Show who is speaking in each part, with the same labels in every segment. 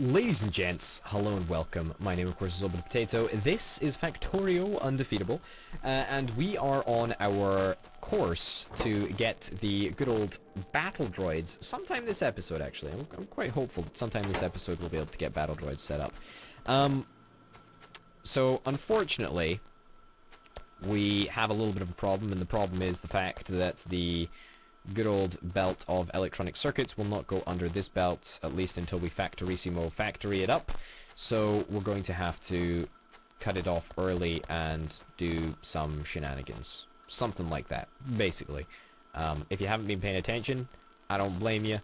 Speaker 1: Ladies and gents, hello and welcome. My name, of course, is Potato. This is Factorio Undefeatable, and we are on our course to get the good old battle droids sometime this episode, actually. I'm quite hopeful that sometime this episode we'll be able to get battle droids set up. So, unfortunately, we have a little bit of a problem, and the problem is the fact that the good old belt of electronic circuits will not go under this belt, at least until we factory it up. So we're going to have to cut it off early and do some shenanigans. Something like that, basically. If you haven't been paying attention, I don't blame you.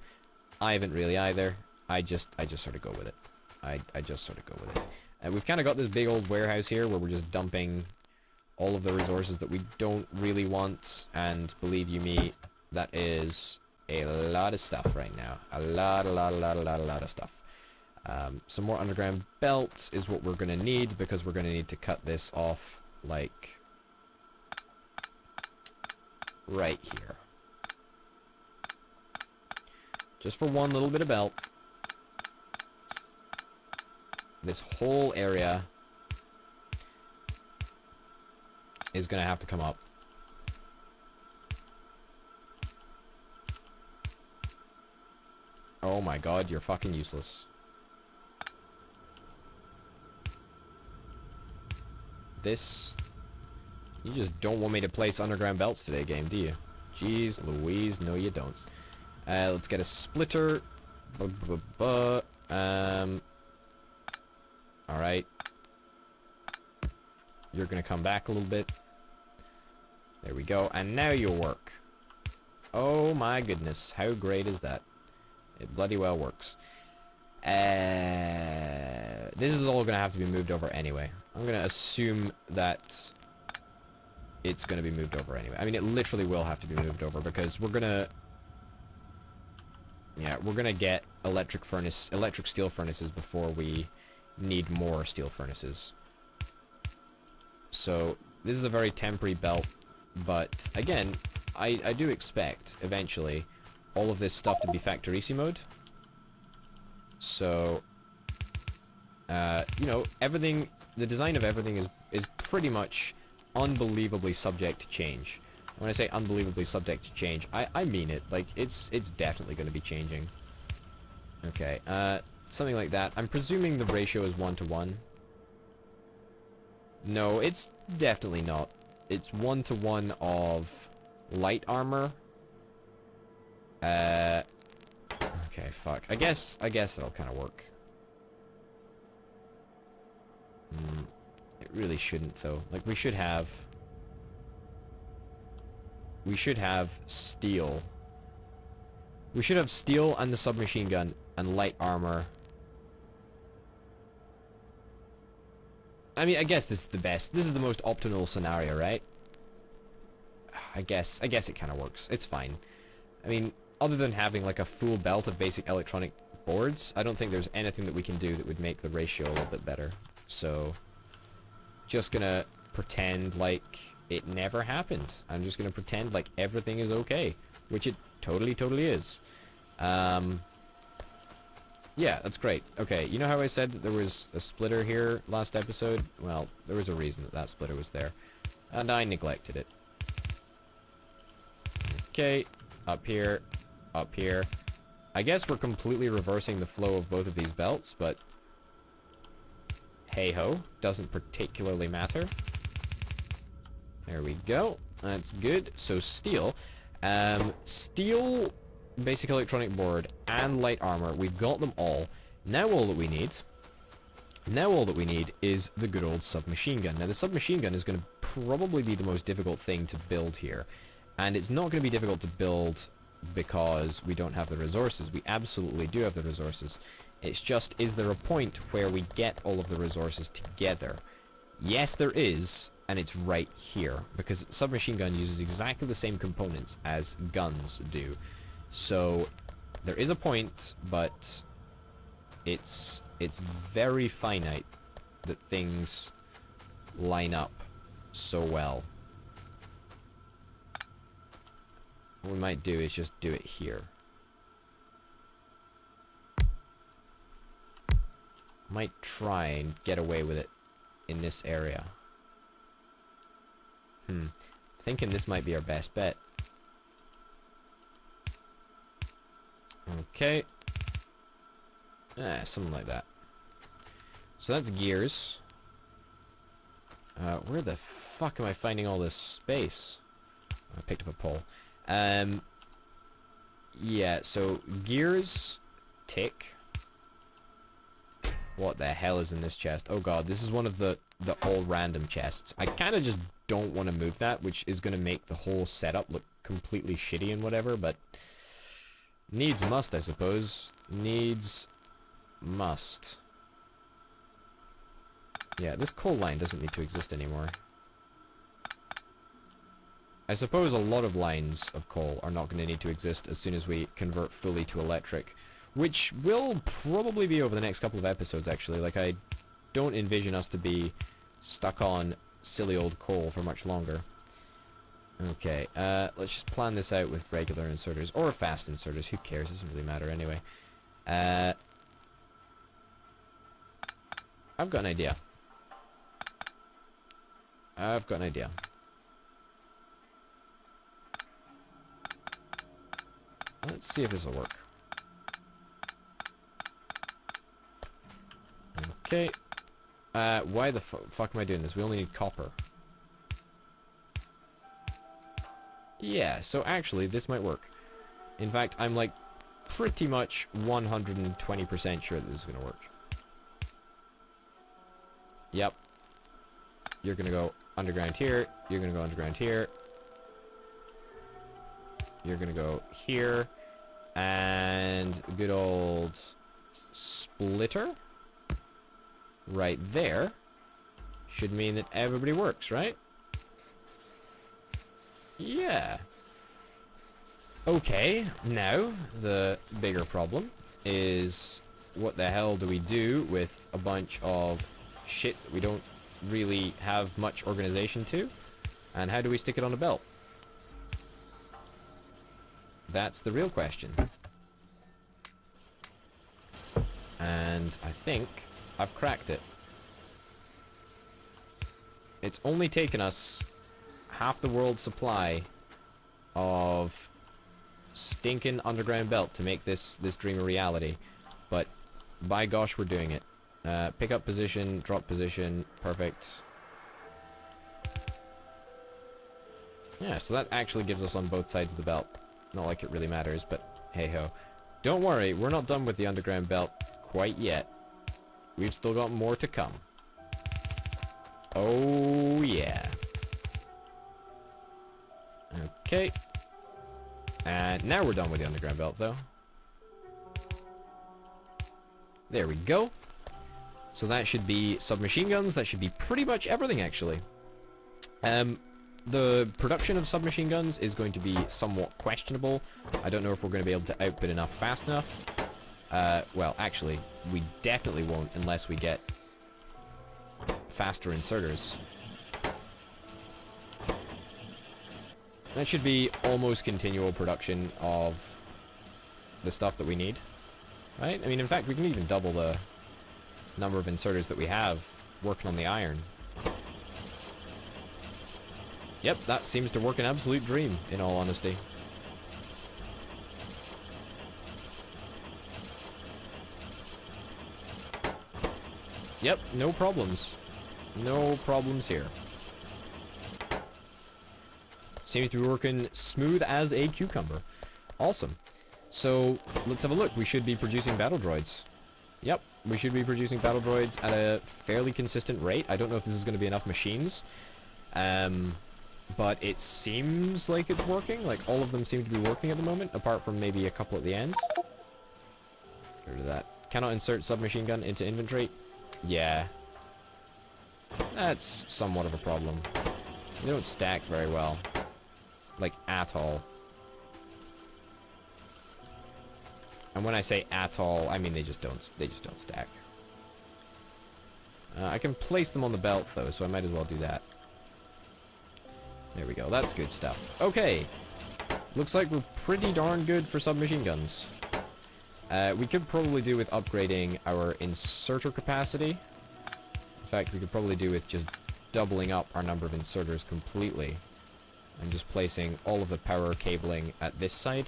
Speaker 1: I haven't really either. I just sort of go with it. I just sort of go with it. And we've kind of got this big old warehouse here where we're just dumping all of the resources that we don't really want, and believe you me, that is a lot of stuff right now. A lot of stuff. Some more underground belt is what we're going to need, because we're going to need to cut this off, like, right here. Just for one little bit of belt. This whole area is going to have to come up. Oh my god, you're fucking useless. This... You just don't want me to place underground belts today, game, do you? Jeez Louise, no you don't. Let's get a splitter. Alright. You're gonna come back a little bit. There we go, and now you'll work. Oh my goodness, how great is that? It bloody well works. This is all gonna have to be moved over anyway. I'm gonna assume that it's gonna be moved over anyway. I mean, it literally will have to be moved over, because we're gonna... Yeah, we're gonna get electric steel furnaces before we need more steel furnaces. So, this is a very temporary belt, but again, I do expect, eventually, all of this stuff to be factorissimoed. So, you know, everything, the design of everything is pretty much unbelievably subject to change. When I say unbelievably subject to change, I mean it. Like, it's definitely going to be changing. Okay, something like that. I'm presuming the ratio is 1:1. No, it's definitely not. It's 1:1 of light armor. Okay, fuck. I guess it'll kind of work. It really shouldn't, though. Like, we should have steel. We should have steel and the submachine gun and light armor. I mean, I guess this is the best. This is the most optimal scenario, right? I guess it kind of works. It's fine. I mean, other than having like a full belt of basic electronic boards, I don't think there's anything that we can do that would make the ratio a little bit better. So, just gonna pretend like it never happened. I'm just gonna pretend like everything is okay, which it totally is. Yeah, that's great. Okay, you know how I said that there was a splitter here last episode? Well, there was a reason that that splitter was there, and I neglected it. Okay, up here. Up here. I guess we're completely reversing the flow of both of these belts, but hey-ho, doesn't particularly matter. There we go. That's good. So steel. Steel, basic electronic board, and light armor. We've got them all. Now all that we need is the good old submachine gun. Now the submachine gun is going to probably be the most difficult thing to build here. And it's not going to be difficult to build because we don't have the resources. We absolutely do have the resources. It's just, is there a point where we get all of the resources together? Yes, there is, and it's right here, because submachine gun uses exactly the same components as guns do. So, there is a point, but it's very finite that things line up so well. What we might do is just do it here. Might try and get away with it in this area. Thinking this might be our best bet. Okay. Something like that. So that's gears. Where the fuck am I finding all this space? I picked up a pole. Yeah, so gears, tick. What the hell is in this chest? Oh god, this is one of the all random chests. I kind of just don't want to move that, which is going to make the whole setup look completely shitty and whatever, but needs must, I suppose. Needs must. Yeah, this coal line doesn't need to exist anymore. I suppose a lot of lines of coal are not going to need to exist as soon as we convert fully to electric, which will probably be over the next couple of episodes, actually. Like, I don't envision us to be stuck on silly old coal for much longer. Okay, let's just plan this out with regular inserters, or fast inserters, who cares, it doesn't really matter anyway. I've got an idea. Let's see if this will work. Okay. Why the fuck am I doing this? We only need copper. Yeah, so actually, this might work. In fact, I'm like pretty much 120% sure that this is gonna work. Yep. You're gonna go underground here. You're gonna go underground here. You're gonna go here. And good old splitter right there should mean that everybody works, right? Yeah. Okay, now the bigger problem is what the hell do we do with a bunch of shit that we don't really have much organization to? And how do we stick it on a belt? That's the real question. And I think I've cracked it. It's only taken us half the world's supply of stinking underground belt to make this dream a reality. But by gosh, we're doing it. Pick up position, drop position, perfect. Yeah, so that actually gives us on both sides of the belt. Not like it really matters, but hey ho. Don't worry, we're not done with the underground belt quite yet. We've still got more to come. Oh yeah. Okay. And now we're done with the underground belt though. There we go. So that should be submachine guns. That should be pretty much everything actually. The production of submachine guns is going to be somewhat questionable. I don't know if we're going to be able to output enough fast enough. Well, actually, we definitely won't unless we get faster inserters. That should be almost continual production of the stuff that we need. Right? I mean, in fact, we can even double the number of inserters that we have working on the iron. Yep, that seems to work an absolute dream, in all honesty. Yep, no problems. No problems here. Seems to be working smooth as a cucumber. Awesome. So, let's have a look. We should be producing battle droids. Yep, we should be producing battle droids at a fairly consistent rate. I don't know if this is going to be enough machines. But it seems like it's working. Like, all of them seem to be working at the moment, apart from maybe a couple at the ends. Get rid of that. Cannot insert submachine gun into inventory. Yeah. That's somewhat of a problem. They don't stack very well. Like, at all. And when I say at all, I mean they just don't stack. I can place them on the belt, though, so I might as well do that. There we go. That's good stuff. Okay. Looks like we're pretty darn good for submachine guns. We could probably do with upgrading our inserter capacity. In fact, we could probably do with just doubling up our number of inserters completely. And just placing all of the power cabling at this side.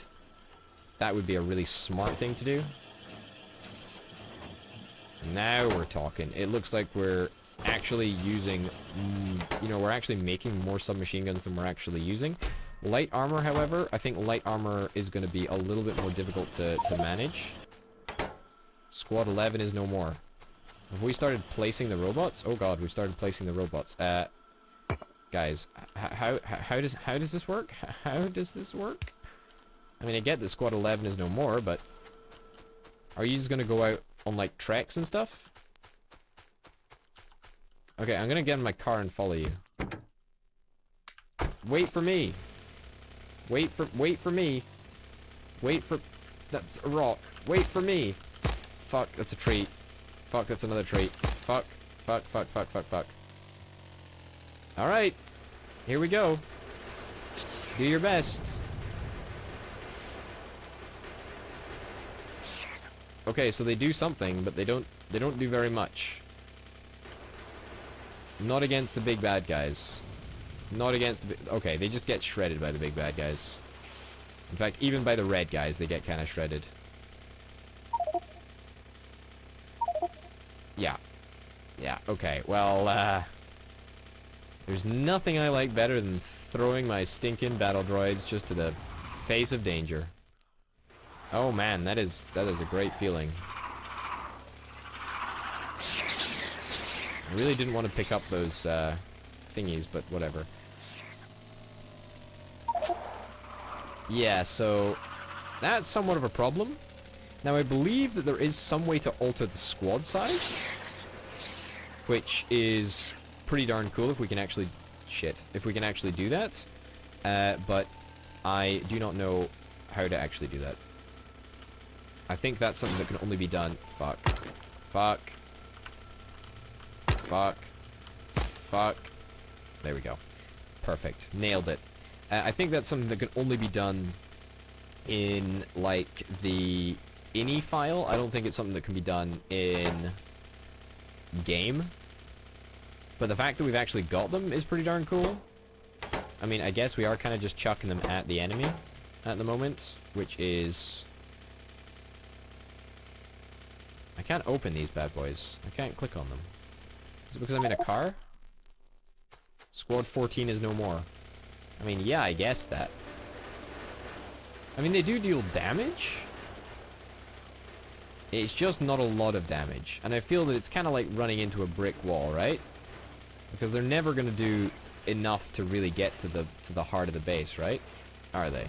Speaker 1: That would be a really smart thing to do. Now we're talking. It looks like we're actually using, you know, we're actually making more submachine guns than we're actually using. Light armor, however, I think light armor is going to be a little bit more difficult to manage. Squad 11 is no more. Have we started placing the robots? Oh god, we've started placing the robots. Guys, how does this work? How does this work? I mean, I get that Squad 11 is no more, but are you just going to go out on, like, treks and stuff? Okay, I'm going to get in my car and follow you. Wait for me. Wait for me. Wait for... That's a rock. Wait for me. Fuck, that's a tree. Fuck, that's another tree. Fuck. Fuck, fuck, fuck, fuck, fuck. Alright. Here we go. Do your best. Okay, so they do something, but they don't do very much. Not against the big bad guys. Not against the... Okay, they just get shredded by the big bad guys. In fact, even by the red guys, they get kind of shredded. Yeah. Yeah, okay. Well, there's nothing I like better than throwing my stinking battle droids just to the face of danger. Oh man, that is a great feeling. I really didn't want to pick up those thingies, but whatever. Yeah, so that's somewhat of a problem. Now I believe that there is some way to alter the squad size, which is pretty darn cool if we can actually... Shit. If we can actually do that. But I do not know how to actually do that. I think that's something that can only be done... Fuck. Fuck. Fuck. Fuck. There we go. Perfect. Nailed it. I think that's something that can only be done in, like, the ini file. I don't think it's something that can be done in game. But the fact that we've actually got them is pretty darn cool. I mean, I guess we are kind of just chucking them at the enemy at the moment, which is... I can't open these bad boys. I can't click on them. Is it because I'm in a car? Squad 14 is no more. I mean, yeah, I guess that. I mean, they do deal damage. It's just not a lot of damage. And I feel that it's kind of like running into a brick wall, right? Because they're never going to do enough to really get to the heart of the base, right? Are they?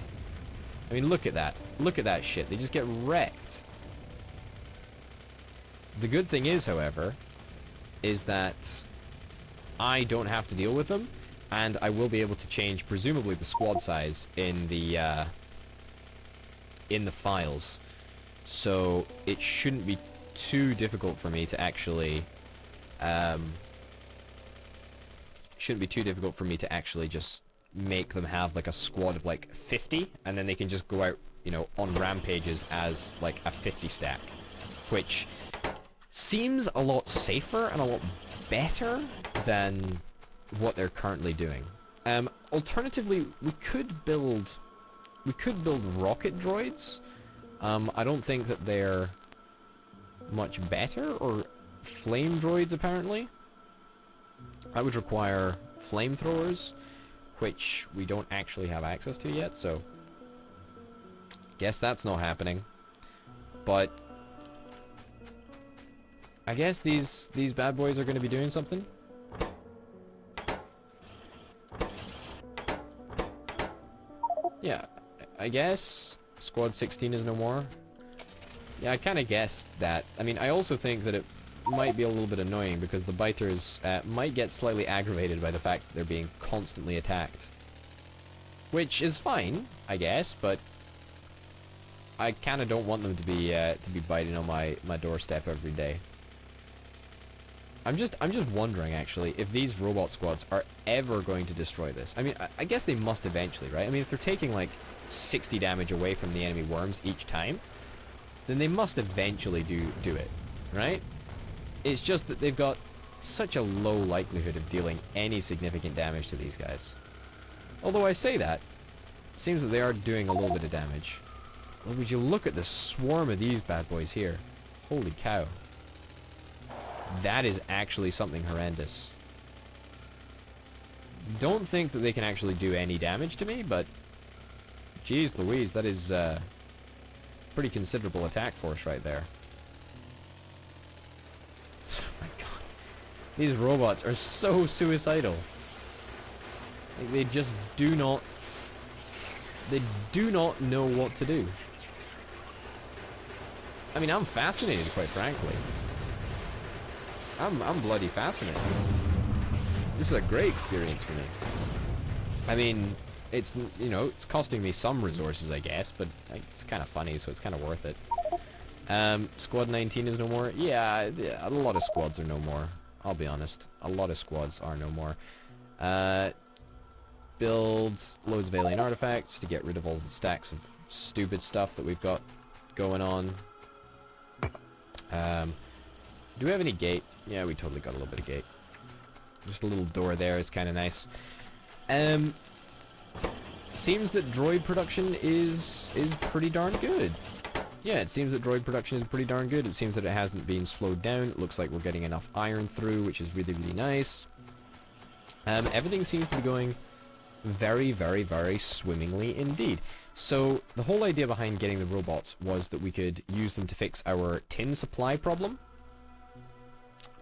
Speaker 1: I mean, look at that. Look at that shit. They just get wrecked. The good thing is, however, is that I don't have to deal with them, and I will be able to change, presumably, the squad size in the files. So it shouldn't be too difficult for me to actually just make them have like a squad of like 50, and then they can just go out, you know, on rampages as like a 50 stack, which seems a lot safer and a lot better than what they're currently doing. Alternatively, we could build rocket droids. I don't think that they're much better, or flame droids apparently. That would require flamethrowers, which we don't actually have access to yet, so guess that's not happening. But I guess these bad boys are going to be doing something. Yeah, I guess Squad 16 is no more. Yeah, I kind of guessed that. I mean, I also think that it might be a little bit annoying because the biters might get slightly aggravated by the fact that they're being constantly attacked. Which is fine, I guess, but I kind of don't want them to be biting on my doorstep every day. I'm just wondering, actually, if these robot squads are ever going to destroy this. I mean, I guess they must eventually, right? I mean, if they're taking, like, 60 damage away from the enemy worms each time, then they must eventually do it, right? It's just that they've got such a low likelihood of dealing any significant damage to these guys. Although I say that, it seems that they are doing a little bit of damage. Well, would you look at the swarm of these bad boys here? Holy cow. That is actually something horrendous. Don't think that they can actually do any damage to me, but jeez Louise, that is pretty considerable attack force right there. Oh my god. These robots are so suicidal. Like, they just do not... They do not know what to do. I mean, I'm fascinated, quite frankly. I'm bloody fascinated. This is a great experience for me. I mean, it's, you know, it's costing me some resources, I guess, but it's kind of funny, so it's kind of worth it. Squad 19 is no more. Yeah, a lot of squads are no more. I'll be honest. A lot of squads are no more. Build loads of alien artifacts to get rid of all the stacks of stupid stuff that we've got going on. Do we have any gate? Yeah, we totally got a little bit of gate. Just a little door there is kind of nice. Seems that droid production is pretty darn good. Yeah, it seems that droid production is pretty darn good. It seems that it hasn't been slowed down. It looks like we're getting enough iron through, which is really, really nice. Everything seems to be going very, very, very swimmingly indeed. So the whole idea behind getting the robots was that we could use them to fix our tin supply problem.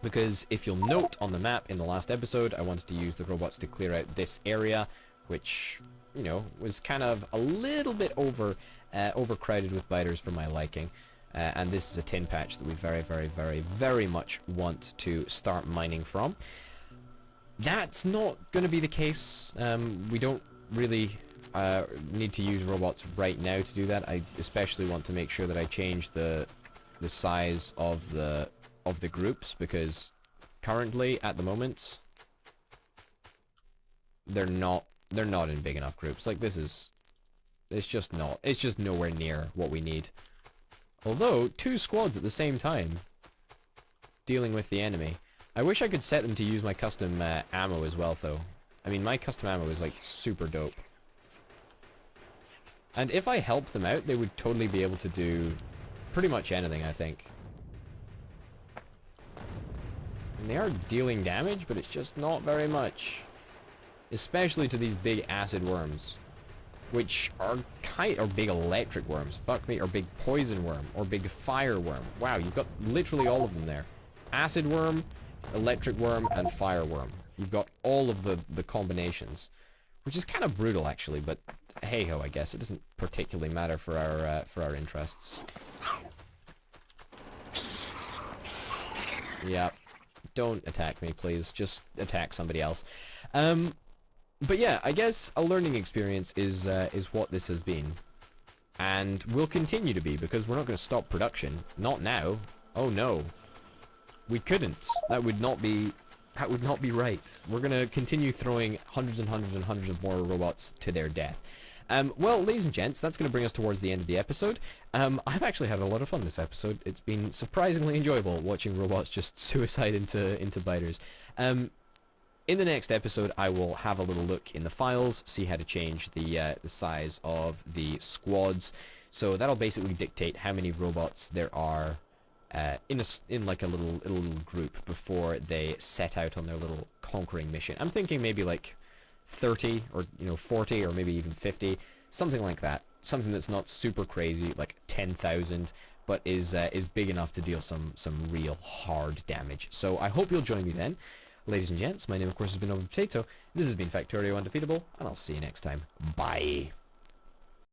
Speaker 1: Because if you'll note on the map in the last episode, I wanted to use the robots to clear out this area, which, you know, was kind of a little bit overcrowded with biters for my liking. And this is a tin patch that we very, very, very, very much want to start mining from. That's not going to be the case. We don't really need to use robots right now to do that. I especially want to make sure that I change the size of the groups, because currently at the moment they're not in big enough groups. Like, it's just nowhere near what we need. Although 2 squads at the same time dealing with the enemy. I wish I could set them to use my custom ammo as well, though. I mean, my custom ammo is like super dope. And if I help them out, they would totally be able to do pretty much anything, I think. And they are dealing damage, but it's just not very much. Especially to these big acid worms. Which are or big electric worms. Fuck me. Or big poison worm. Or big fire worm. Wow, you've got literally all of them there. Acid worm, electric worm, and fire worm. You've got all of the combinations. Which is kind of brutal, actually, but hey-ho, I guess. It doesn't particularly matter for our interests. Yeah. Don't attack me, please. Just attack somebody else. But yeah, I guess a learning experience is what this has been. And will continue to be, because we're not going to stop production. Not now. Oh no. We couldn't. That would not be right. We're going to continue throwing hundreds and hundreds and hundreds of more robots to their death. Well, ladies and gents, that's going to bring us towards the end of the episode. I've actually had a lot of fun this episode. It's been surprisingly enjoyable watching robots just suicide into biters. In the next episode, I will have a little look in the files, see how to change the size of the squads. So that'll basically dictate how many robots there are in like a little group before they set out on their little conquering mission. I'm thinking maybe like 30 or 40 or maybe even 50, something like that. Something that's not super crazy, like 10,000, but is big enough to deal some real hard damage. So I hope you'll join me then. Ladies and gents, my name of course has been Potato. This has been Factorio Undefeatable, and I'll see you next time. Bye.